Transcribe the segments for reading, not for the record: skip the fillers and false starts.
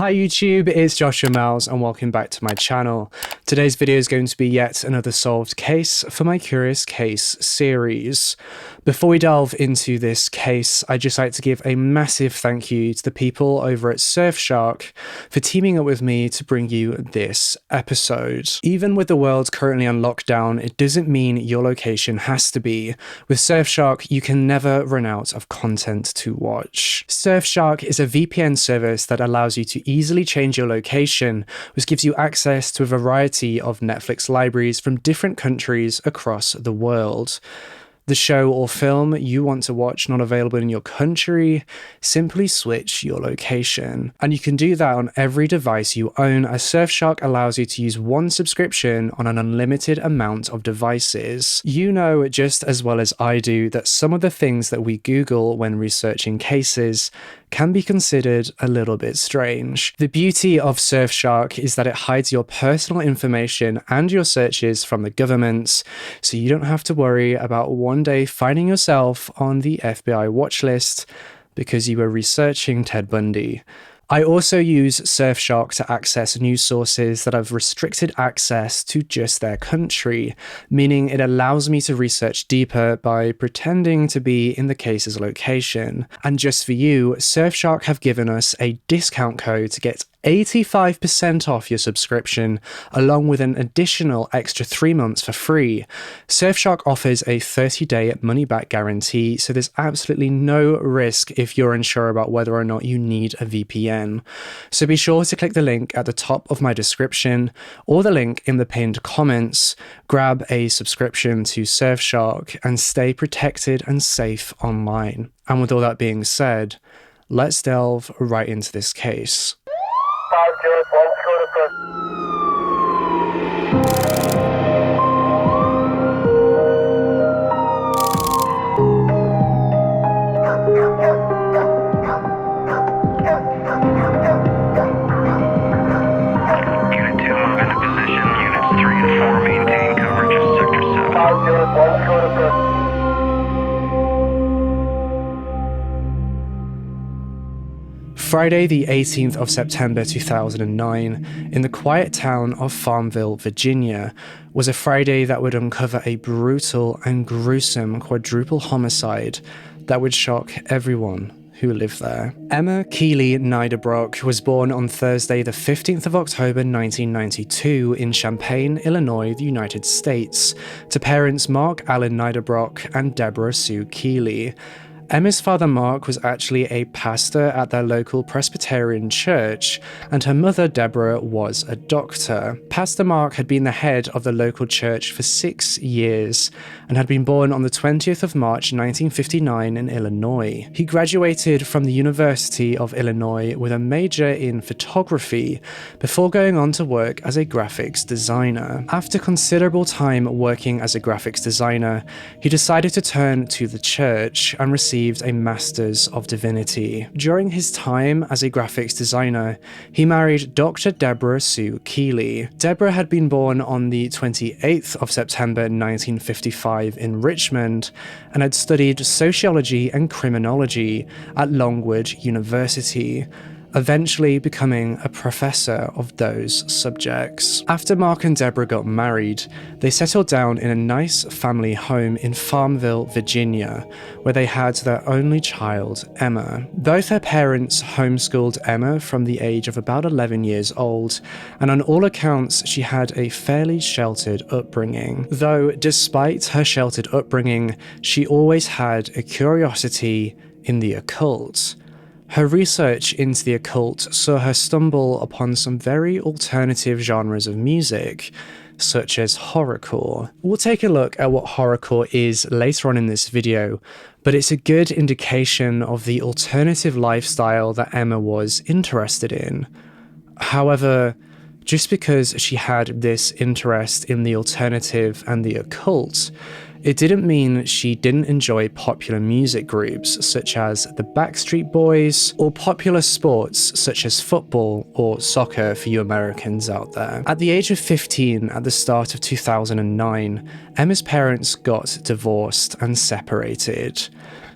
Hi YouTube, it's Joshua Miles and welcome back to my channel. Today's video is going to be yet another solved case for my Curious Case series. Before we delve into this case, I'd just like to give a massive thank you to the people over at Surfshark for teaming up with me to bring you this episode. Even with the world currently on lockdown, it doesn't mean your location has to be. With Surfshark, you can never run out of content to watch. Surfshark is a VPN service that allows you to easily change your location, which gives you access to a variety of Netflix libraries from different countries across the world. The show or film you want to watch not available in your country, simply switch your location. And you can do that on every device you own, as Surfshark allows you to use one subscription on an unlimited amount of devices. You know just as well as I do that some of the things that we Google when researching cases can be considered a little bit strange. The beauty of Surfshark is that it hides your personal information and your searches from the government, so you don't have to worry about one day finding yourself on the FBI watch list because you were researching Ted Bundy. I also use Surfshark to access news sources that have restricted access to just their country, meaning it allows me to research deeper by pretending to be in the case's location. And just for you, Surfshark have given us a discount code to get 85% off your subscription, along with an additional extra 3 months for free. Surfshark offers a 30-day money-back guarantee, so there's absolutely no risk if you're unsure about whether or not you need a VPN. So be sure to click the link at the top of my description or the link in the pinned comments, grab a subscription to Surfshark, and stay protected and safe online. And with all that being said, let's delve right into this case. Friday the 18th of September 2009, in the quiet town of Farmville, Virginia, was a Friday that would uncover a brutal and gruesome quadruple homicide that would shock everyone who lived there. Emma Keeley Niederbrock was born on Thursday the 15th of October 1992 in Champaign, Illinois, the United States, to parents Mark Allen Niederbrock and Deborah Sue Keeley. Emma's father Mark was actually a pastor at their local Presbyterian church, and her mother Deborah was a doctor. Pastor Mark had been the head of the local church for 6 years and had been born on the 20th of March 1959 in Illinois. He graduated from the University of Illinois with a major in photography before going on to work as a graphics designer. After considerable time working as a graphics designer, he decided to turn to the church and received a Master's of Divinity. During his time as a graphics designer, he married Dr. Deborah Sue Keeley. Deborah had been born on the 28th of September 1955 in Richmond and had studied sociology and criminology at Longwood University, eventually becoming a professor of those subjects. After Mark and Deborah got married, they settled down in a nice family home in Farmville, Virginia, where they had their only child, Emma. Both her parents homeschooled Emma from the age of about 11 years old, and on all accounts, she had a fairly sheltered upbringing. Though, despite her sheltered upbringing, she always had a curiosity in the occult. Her research into the occult saw her stumble upon some very alternative genres of music, such as horrorcore. We'll take a look at what horrorcore is later on in this video, but it's a good indication of the alternative lifestyle that Emma was interested in. However, just because she had this interest in the alternative and the occult, it didn't mean she didn't enjoy popular music groups such as the Backstreet Boys, or popular sports such as football or soccer for you Americans out there. At the age of 15, at the start of 2009, Emma's parents got divorced and separated.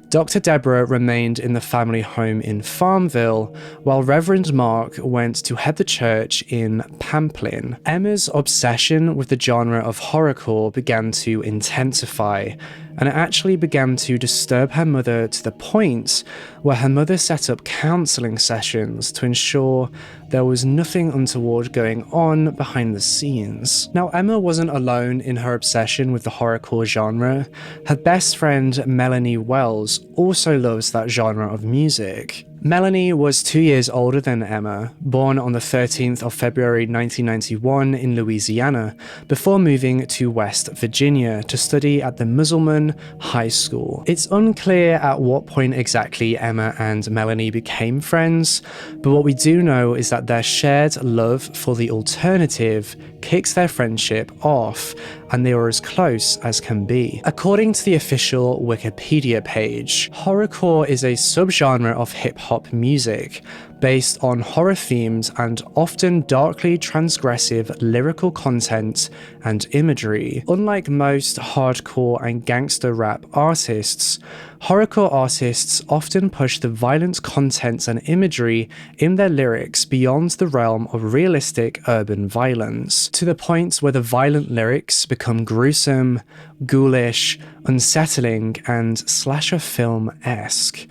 Dr. Deborah remained in the family home in Farmville, while Reverend Mark went to head the church in Pamplin. Emma's obsession with the genre of horrorcore began to intensify, and it actually began to disturb her mother to the point where her mother set up counselling sessions to ensure there was nothing untoward going on behind the scenes. Now, Emma wasn't alone in her obsession with the horrorcore genre. Her best friend, Melanie Wells, also loves that genre of music. Melanie was 2 years older than Emma, born on the 13th of February 1991 in Louisiana, before moving to West Virginia to study at the Musselman High School. It's unclear at what point exactly Emma and Melanie became friends, but what we do know is that their shared love for the alternative kicks their friendship off, and they were as close as can be. According to the official Wikipedia page, horrorcore is a subgenre of hip-hop music based on horror themes and often darkly transgressive lyrical content and imagery. Unlike most hardcore and gangster rap artists, horrorcore artists often push the violent content and imagery in their lyrics beyond the realm of realistic urban violence, to the point where the violent lyrics become gruesome, ghoulish, unsettling, and slasher film-esque.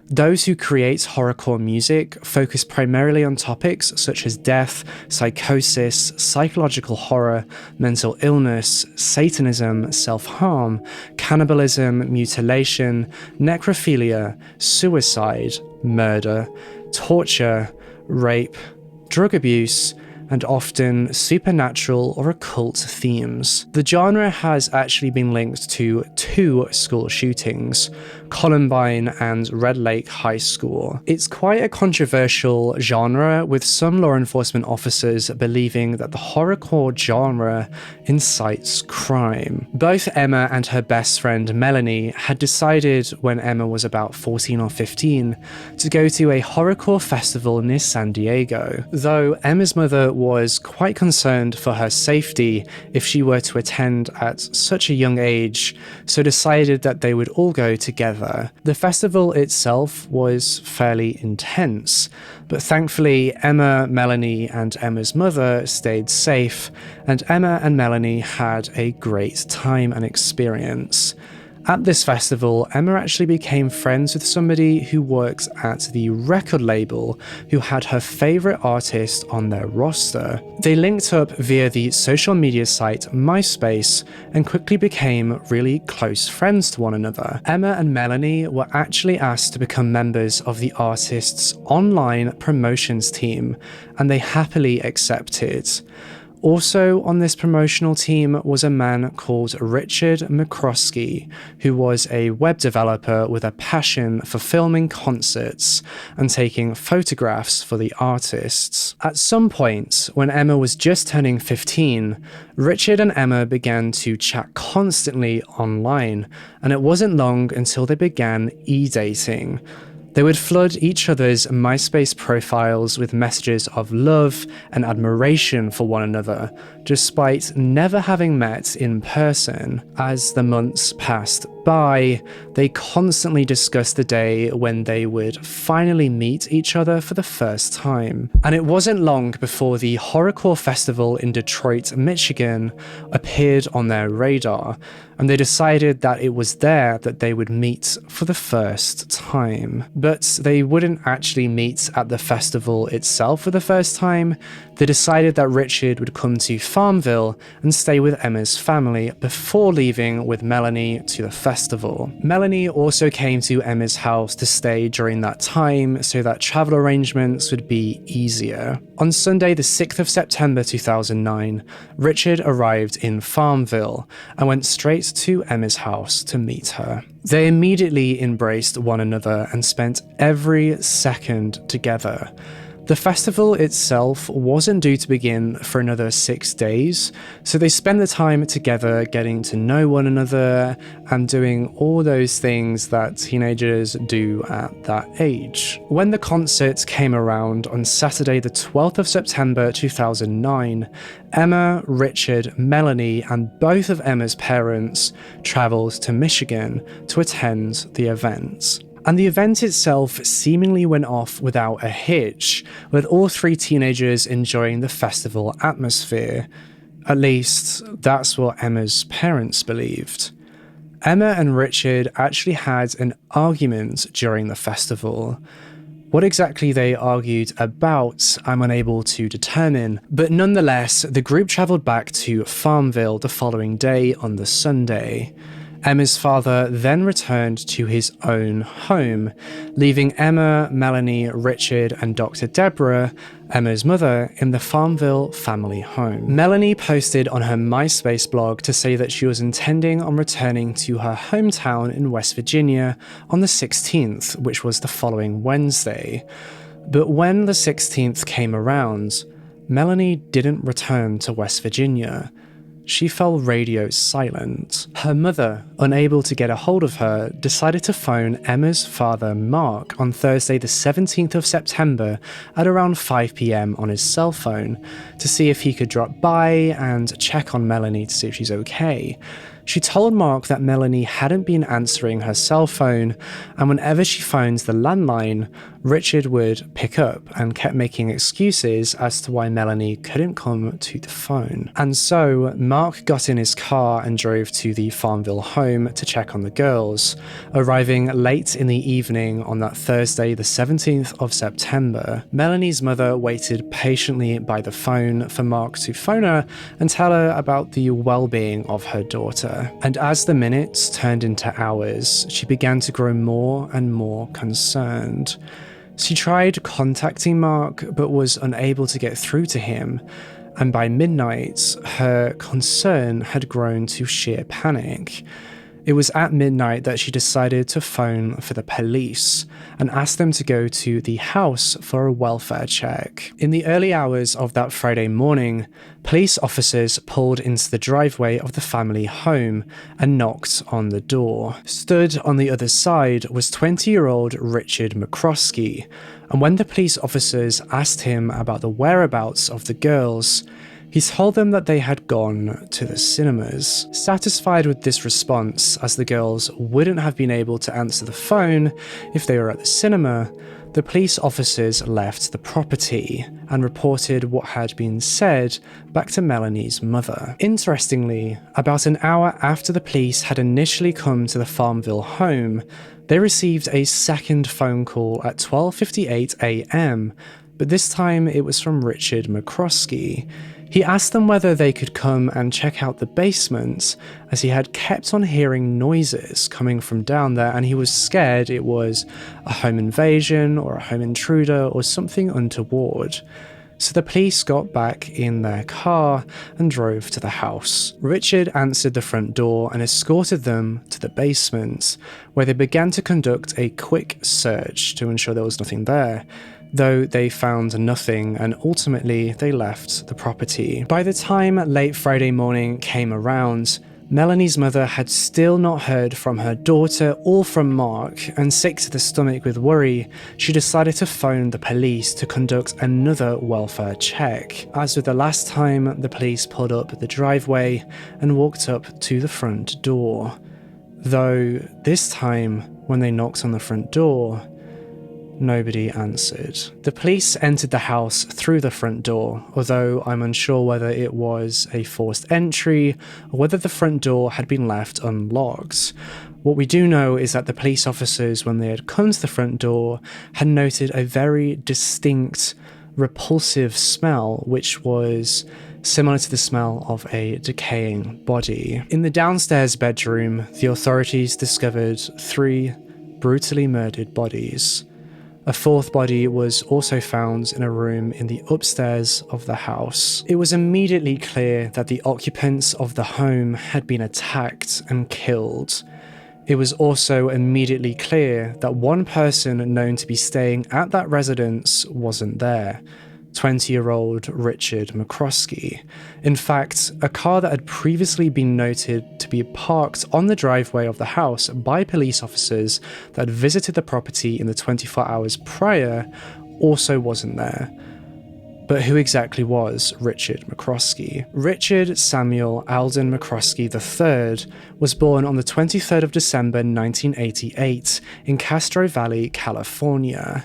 Those who create horrorcore music focus primarily on topics such as death, psychosis, psychological horror, mental illness, Satanism, self-harm, cannibalism, mutilation, necrophilia, suicide, murder, torture, rape, drug abuse, and often supernatural or occult themes. The genre has actually been linked to 2 school shootings, Columbine and Red Lake High School. It's quite a controversial genre, with some law enforcement officers believing that the horrorcore genre incites crime. Both Emma and her best friend Melanie had decided when Emma was about 14 or 15 to go to a horrorcore festival near San Diego, though Emma's mother was quite concerned for her safety if she were to attend at such a young age, so decided that they would all go together. The festival itself was fairly intense, but thankfully Emma, Melanie, and Emma's mother stayed safe, and Emma and Melanie had a great time and experience. At this festival, Emma actually became friends with somebody who works at the record label who had her favourite artist on their roster. They linked up via the social media site MySpace and quickly became really close friends to one another. Emma and Melanie were actually asked to become members of the artist's online promotions team, and they happily accepted. Also on this promotional team was a man called Richard McCroskey, who was a web developer with a passion for filming concerts and taking photographs for the artists. At some point, when Emma was just turning 15, Richard and Emma began to chat constantly online, and it wasn't long until they began e-dating. They would flood each other's MySpace profiles with messages of love and admiration for one another, despite never having met in person. As the months passed by, they constantly discussed the day when they would finally meet each other for the first time. And it wasn't long before the Horrorcore Festival in Detroit, Michigan appeared on their radar, and they decided that it was there that they would meet for the first time. But they wouldn't actually meet at the festival itself for the first time. They decided that Richard would come to Farmville and stay with Emma's family before leaving with Melanie to the festival. Melanie also came to Emma's house to stay during that time so that travel arrangements would be easier. On Sunday, the 6th of September 2009, Richard arrived in Farmville and went straight to Emma's house to meet her. They immediately embraced one another and spent every second together. The festival itself wasn't due to begin for another 6 days, so they spent the time together getting to know one another and doing all those things that teenagers do at that age. When the concert came around on Saturday the 12th of September 2009, Emma, Richard, Melanie, and both of Emma's parents travelled to Michigan to attend the event. And the event itself seemingly went off without a hitch, with all three teenagers enjoying the festival atmosphere. At least, that's what Emma's parents believed. Emma and Richard actually had an argument during the festival. What exactly they argued about, I'm unable to determine, but nonetheless, the group travelled back to Farmville the following day on the Sunday. Emma's father then returned to his own home, leaving Emma, Melanie, Richard, and Dr. Deborah, Emma's mother, in the Farmville family home. Melanie posted on her MySpace blog to say that she was intending on returning to her hometown in West Virginia on the 16th, which was the following Wednesday. But when the 16th came around, Melanie didn't return to West Virginia. She fell radio silent. Her mother, unable to get a hold of her, decided to phone Emma's father Mark on Thursday the 17th of September at around 5 p.m. on his cell phone to see if he could drop by and check on Melanie to see if she's okay. She told Mark that Melanie hadn't been answering her cell phone, and whenever she phones the landline, Richard would pick up and kept making excuses as to why Melanie couldn't come to the phone. And so, Mark got in his car and drove to the Farmville home to check on the girls, arriving late in the evening on that Thursday the 17th of September. Melanie's mother waited patiently by the phone for Mark to phone her and tell her about the well-being of her daughter. And as the minutes turned into hours, she began to grow more and more concerned. She tried contacting Mark, but was unable to get through to him, and by midnight, her concern had grown to sheer panic. It was at midnight that she decided to phone for the police and asked them to go to the house for a welfare check. In the early hours of that Friday morning, police officers pulled into the driveway of the family home and knocked on the door. Stood on the other side was 20-year-old Richard McCroskey, and when the police officers asked him about the whereabouts of the girls, he told them that they had gone to the cinemas. Satisfied with this response, as the girls wouldn't have been able to answer the phone if they were at the cinema, the police officers left the property and reported what had been said back to Melanie's mother. Interestingly, about an hour after the police had initially come to the Farmville home, they received a second phone call at 12:58 a.m., but this time it was from Richard McCroskey. He asked them whether they could come and check out the basement, as he had kept on hearing noises coming from down there and he was scared it was a home invasion or a home intruder or something untoward. So the police got back in their car and drove to the house. Richard answered the front door and escorted them to the basement, where they began to conduct a quick search to ensure there was nothing there, though they found nothing and ultimately they left the property. By the time late Friday morning came around, Melanie's mother had still not heard from her daughter or from Mark, and sick to the stomach with worry, she decided to phone the police to conduct another welfare check. As with the last time, the police pulled up the driveway and walked up to the front door. Though this time, when they knocked on the front door, nobody answered. The police entered the house through the front door, although I'm unsure whether it was a forced entry or whether the front door had been left unlocked. What we do know is that the police officers, when they had come to the front door, had noted a very distinct, repulsive smell, which was similar to the smell of a decaying body. In the downstairs bedroom, the authorities discovered 3 brutally murdered bodies. A 4th body was also found in a room in the upstairs of the house. It was immediately clear that the occupants of the home had been attacked and killed. It was also immediately clear that one person known to be staying at that residence wasn't there. 20-year-old Richard McCroskey. In fact, a car that had previously been noted to be parked on the driveway of the house by police officers that had visited the property in the 24 hours prior also wasn't there. But who exactly was Richard McCroskey? Richard Samuel Alden McCroskey III was born on the 23rd of December 1988 in Castro Valley, California.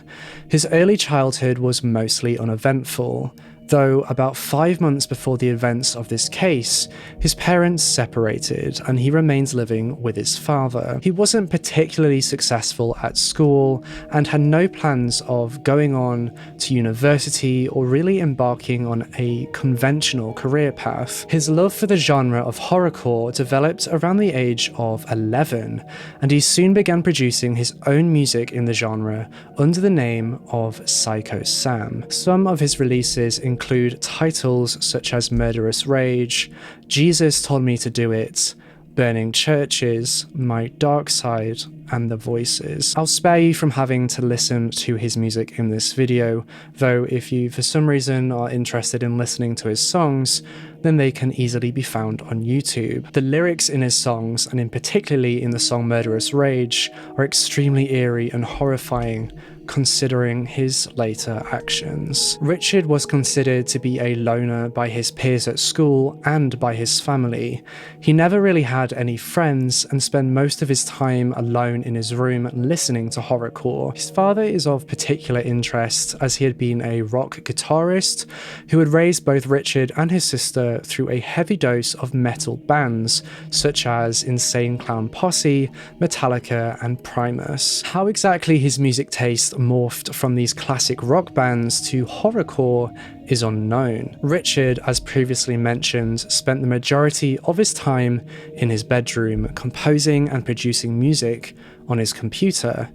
His early childhood was mostly uneventful, though about 5 months before the events of this case, his parents separated and he remains living with his father. He wasn't particularly successful at school and had no plans of going on to university or really embarking on a conventional career path. His love for the genre of horrorcore developed around the age of 11, and he soon began producing his own music in the genre under the name of Psycho Sam. Some of his releases include titles such as Murderous Rage, Jesus Told Me to Do It, Burning Churches, My Dark Side, and The Voices. I'll spare you from having to listen to his music in this video, though if you for some reason are interested in listening to his songs, then they can easily be found on YouTube. The lyrics in his songs, and in particularly in the song Murderous Rage, are extremely eerie and horrifying, considering his later actions. Richard was considered to be a loner by his peers at school and by his family. He never really had any friends and spent most of his time alone in his room listening to horrorcore. His father is of particular interest as he had been a rock guitarist who had raised both Richard and his sister through a heavy dose of metal bands such as Insane Clown Posse, Metallica, and Primus. How exactly his music taste morphed from these classic rock bands to horrorcore is unknown. Richard, as previously mentioned, spent the majority of his time in his bedroom composing and producing music on his computer.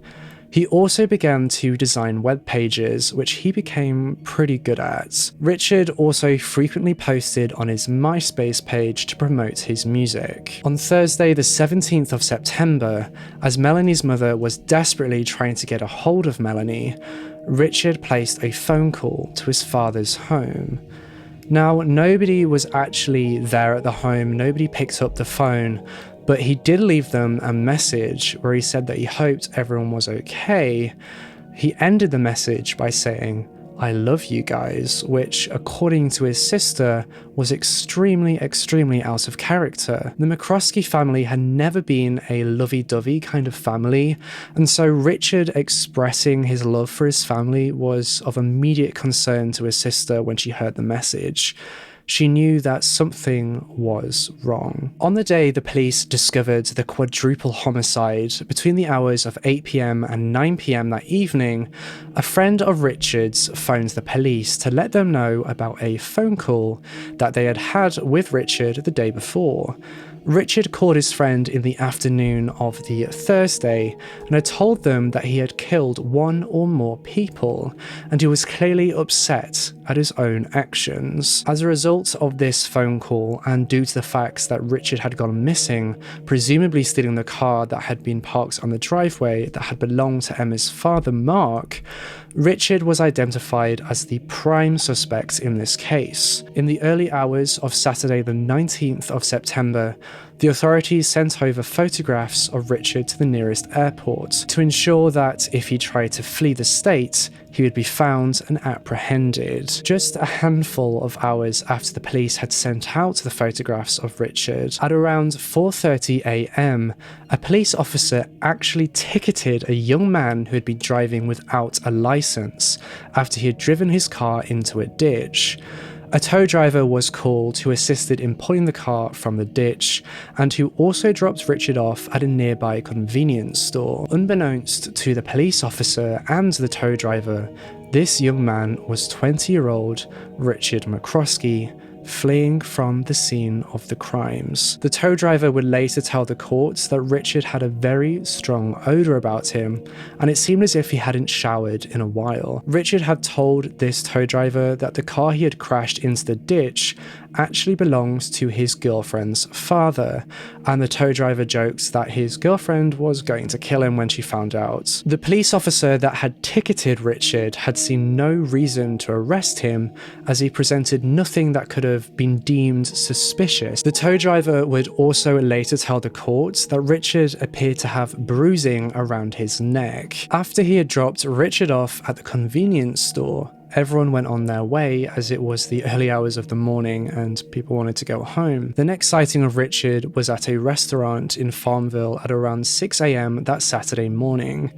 He also began to design web pages, which he became pretty good at. Richard also frequently posted on his MySpace page to promote his music. On Thursday, the 17th of September, as Melanie's mother was desperately trying to get a hold of Melanie, Richard placed a phone call to his father's home. Now, nobody was actually there at the home, nobody picked up the phone, but he did leave them a message where he said that he hoped everyone was okay. He ended the message by saying, "I love you guys," which, according to his sister, was extremely out of character. The McCroskey family had never been a lovey-dovey kind of family, and so Richard expressing his love for his family was of immediate concern to his sister when she heard the message. She knew that something was wrong. On the day the police discovered the quadruple homicide, between the hours of 8 p.m. and 9 p.m. that evening, a friend of Richard's phoned the police to let them know about a phone call that they had had with Richard the day before. Richard called his friend in the afternoon of the Thursday and had told them that he had killed one or more people, and he was clearly upset at his own actions. As a result of this phone call, and due to the fact that Richard had gone missing, presumably stealing the car that had been parked on the driveway that had belonged to Emma's father, Mark, Richard was identified as the prime suspect in this case. In the early hours of Saturday the 19th of September, the authorities sent over photographs of Richard to the nearest airport to ensure that if he tried to flee the state, he would be found and apprehended. Just a handful of hours after the police had sent out the photographs of Richard, at around 4:30 a.m, a police officer actually ticketed a young man who had been driving without a license after he had driven his car into a ditch. A tow driver was called who assisted in pulling the car from the ditch, and who also dropped Richard off at a nearby convenience store. Unbeknownst to the police officer and the tow driver, this young man was 20-year-old Richard McCroskey, fleeing from the scene of the crimes. The tow driver would later tell the courts that Richard had a very strong odour about him, and it seemed as if he hadn't showered in a while. Richard had told this tow driver that the car he had crashed into the ditch actually belongs to his girlfriend's father, and the tow driver joked that his girlfriend was going to kill him when she found out. The police officer that had ticketed Richard had seen no reason to arrest him, as he presented nothing that could have been deemed suspicious. The tow driver would also later tell the court that Richard appeared to have bruising around his neck. After he had dropped Richard off at the convenience store, everyone went on their way as it was the early hours of the morning and people wanted to go home. The next sighting of Richard was at a restaurant in Farmville at around 6 a.m. that Saturday morning.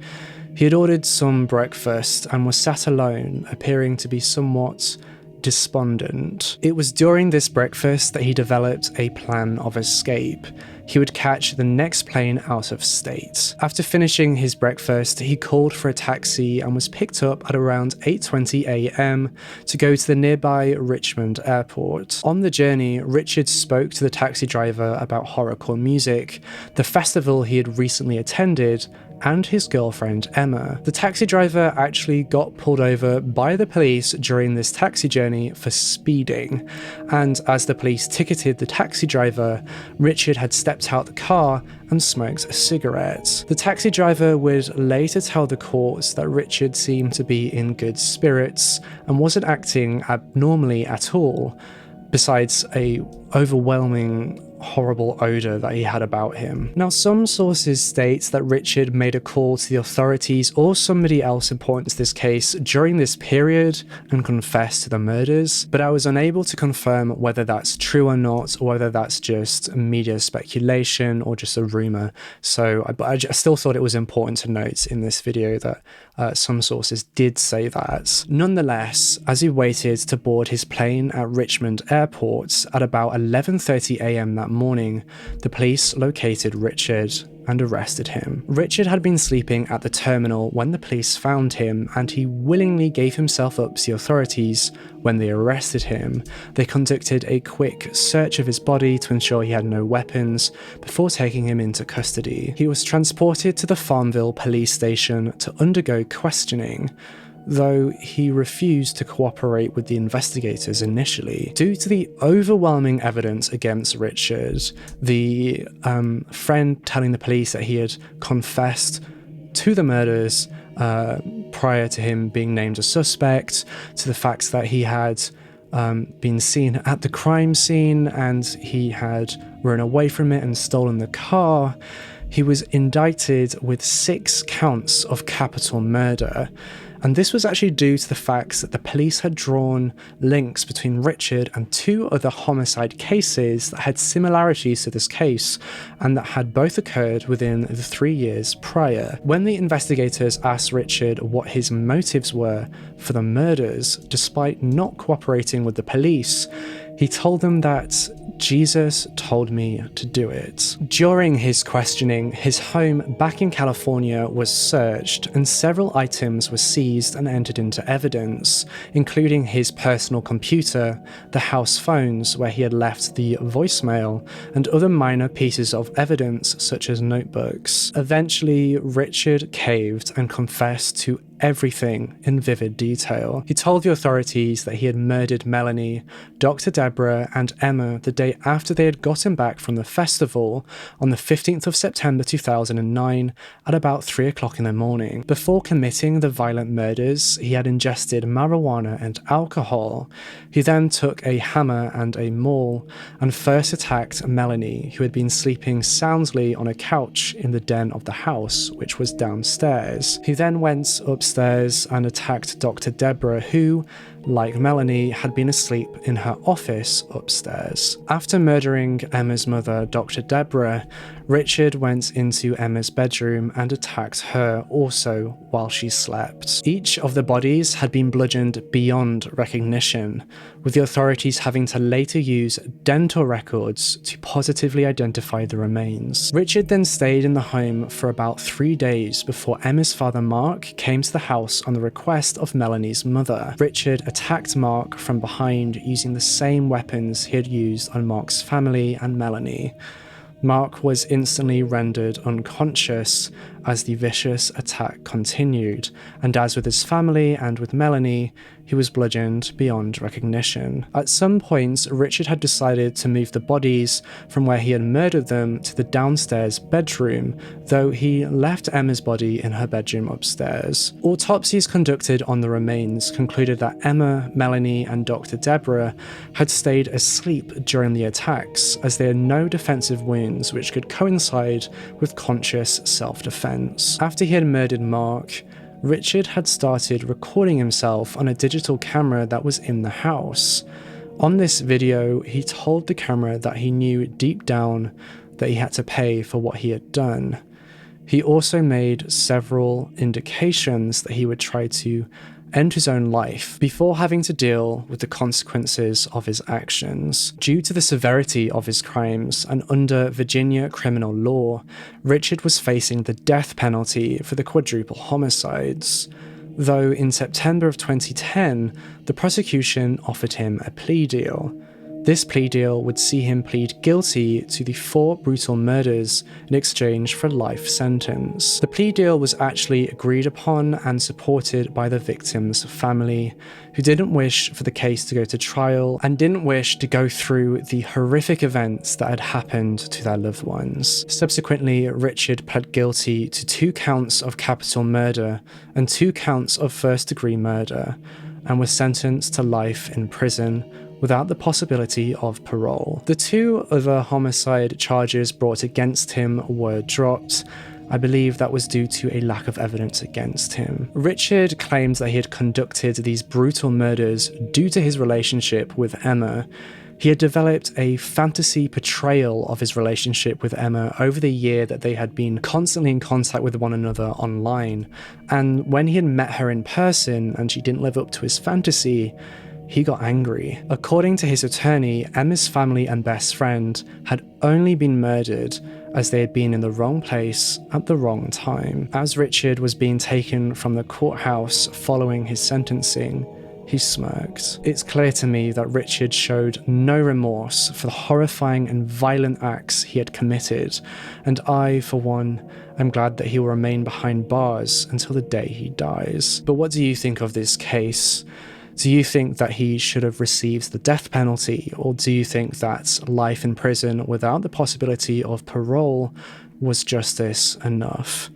He had ordered some breakfast and was sat alone, appearing to be somewhat despondent. It was during this breakfast that he developed a plan of escape. He would catch the next plane out of state. After finishing his breakfast, he called for a taxi and was picked up at around 8:20 a.m. to go to the nearby Richmond airport. On the journey, Richard spoke to the taxi driver about horrorcore music, the festival he had recently attended, and his girlfriend Emma. The taxi driver actually got pulled over by the police during this taxi journey for speeding, and as the police ticketed the taxi driver, Richard had stepped out the car and smoked a cigarette. The taxi driver would later tell the courts that Richard seemed to be in good spirits and wasn't acting abnormally at all, besides a overwhelming horrible odour that he had about him. Now, some sources state that Richard made a call to the authorities or somebody else important to this case during this period and confessed to the murders, but I was unable to confirm whether that's true or not, or whether that's just media speculation or just a rumour. So I still thought it was important to note in this video that some sources did say that. Nonetheless, as he waited to board his plane at Richmond Airport at about 11:30 a.m. that morning, the police located Richard and arrested him. Richard had been sleeping at the terminal when the police found him, and he willingly gave himself up to the authorities when they arrested him. They conducted a quick search of his body to ensure he had no weapons before taking him into custody. He was transported to the Farmville police station to undergo questioning, though he refused to cooperate with the investigators initially. Due to the overwhelming evidence against Richard, the friend telling the police that he had confessed to the murders prior to him being named a suspect, to the fact that he had been seen at the crime scene and he had run away from it and stolen the car, he was indicted with 6 counts of capital murder. And this was actually due to the fact that the police had drawn links between Richard and 2 other homicide cases that had similarities to this case and that had both occurred within the 3 years prior. When the investigators asked Richard what his motives were for the murders, despite not cooperating with the police, he told them that Jesus told me to do it. During his questioning, his home back in California was searched and several items were seized and entered into evidence, including his personal computer, the house phones where he had left the voicemail, and other minor pieces of evidence such as notebooks. Eventually, Richard caved and confessed to everything in vivid detail. He told the authorities that he had murdered Melanie, Dr. Deborah, and Emma the day after they had gotten back from the festival on the 15th of September 2009 at about 3 o'clock in the morning. Before committing the violent murders, he had ingested marijuana and alcohol. He then took a hammer and a maul and first attacked Melanie, who had been sleeping soundly on a couch in the den of the house, which was downstairs. He then went upstairs and attacked Dr. Deborah, who, like Melanie, had been asleep in her office upstairs. After murdering Emma's mother, Dr. Deborah, Richard went into Emma's bedroom and attacked her also while she slept. Each of the bodies had been bludgeoned beyond recognition, with the authorities having to later use dental records to positively identify the remains. Richard then stayed in the home for about 3 days before Emma's father Mark came to the house on the request of Melanie's mother. Richard attacked Mark from behind using the same weapons he had used on Mark's family and Melanie. Mark was instantly rendered unconscious as the vicious attack continued, and as with his family and with Melanie, he was bludgeoned beyond recognition. At some point, Richard had decided to move the bodies from where he had murdered them to the downstairs bedroom, though he left Emma's body in her bedroom upstairs. Autopsies conducted on the remains concluded that Emma, Melanie, and Dr. Deborah had stayed asleep during the attacks, as they had no defensive wounds which could coincide with conscious self-defense. After he had murdered Mark, Richard had started recording himself on a digital camera that was in the house. On this video, he told the camera that he knew deep down that he had to pay for what he had done. He also made several indications that he would try to end his own life before having to deal with the consequences of his actions. Due to the severity of his crimes and under Virginia criminal law, Richard was facing the death penalty for the quadruple homicides. Though in September of 2010, the prosecution offered him a plea deal. This plea deal would see him plead guilty to the 4 brutal murders in exchange for a life sentence. The plea deal was actually agreed upon and supported by the victim's family, who didn't wish for the case to go to trial and didn't wish to go through the horrific events that had happened to their loved ones. Subsequently, Richard pled guilty to 2 counts of capital murder and 2 counts of first-degree murder, and was sentenced to life in prison without the possibility of parole. The 2 other homicide charges brought against him were dropped. I believe that was due to a lack of evidence against him. Richard claimed that he had conducted these brutal murders due to his relationship with Emma. He had developed a fantasy portrayal of his relationship with Emma over the year that they had been constantly in contact with one another online, and when he had met her in person and she didn't live up to his fantasy, he got angry. According to his attorney, Emma's family and best friend had only been murdered as they had been in the wrong place at the wrong time. As Richard was being taken from the courthouse following his sentencing, he smirked. It's clear to me that Richard showed no remorse for the horrifying and violent acts he had committed, and I, for one, am glad that he will remain behind bars until the day he dies. But what do you think of this case? Do you think that he should have received the death penalty, or do you think that life in prison without the possibility of parole was justice enough?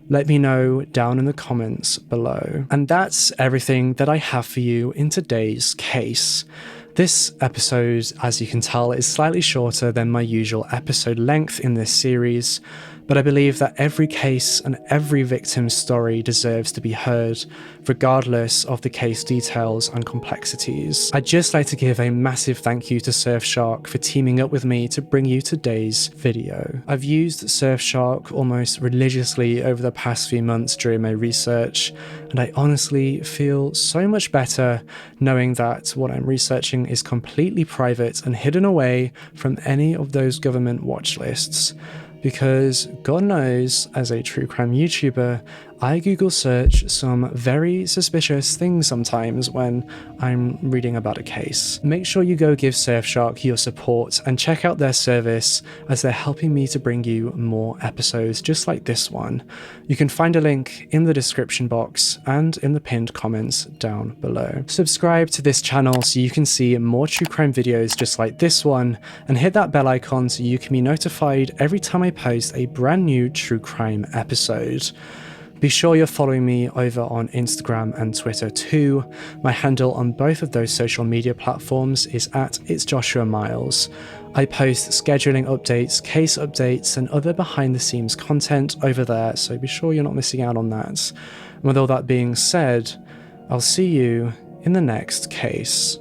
Let me know down in the comments below. And that's everything that I have for you in today's case. This episode, as you can tell, is slightly shorter than my usual episode length in this series, but I believe that every case and every victim's story deserves to be heard, regardless of the case details and complexities. I'd just like to give a massive thank you to Surfshark for teaming up with me to bring you today's video. I've used Surfshark almost religiously over the past few months during my research, and I honestly feel so much better knowing that what I'm researching is completely private and hidden away from any of those government watch lists. Because God knows, as a true crime YouTuber, I Google search some very suspicious things sometimes when I'm reading about a case. Make sure you go give Surfshark your support and check out their service, as they're helping me to bring you more episodes just like this one. You can find a link in the description box and in the pinned comments down below. Subscribe to this channel so you can see more true crime videos just like this one, and hit that bell icon so you can be notified every time I post a brand new true crime episode. Be sure you're following me over on Instagram and Twitter too. My handle on both of those social media platforms is at itsjoshuamiles. I post scheduling updates, case updates, and other behind the scenes content over there, so be sure you're not missing out on that. And with all that being said, I'll see you in the next case.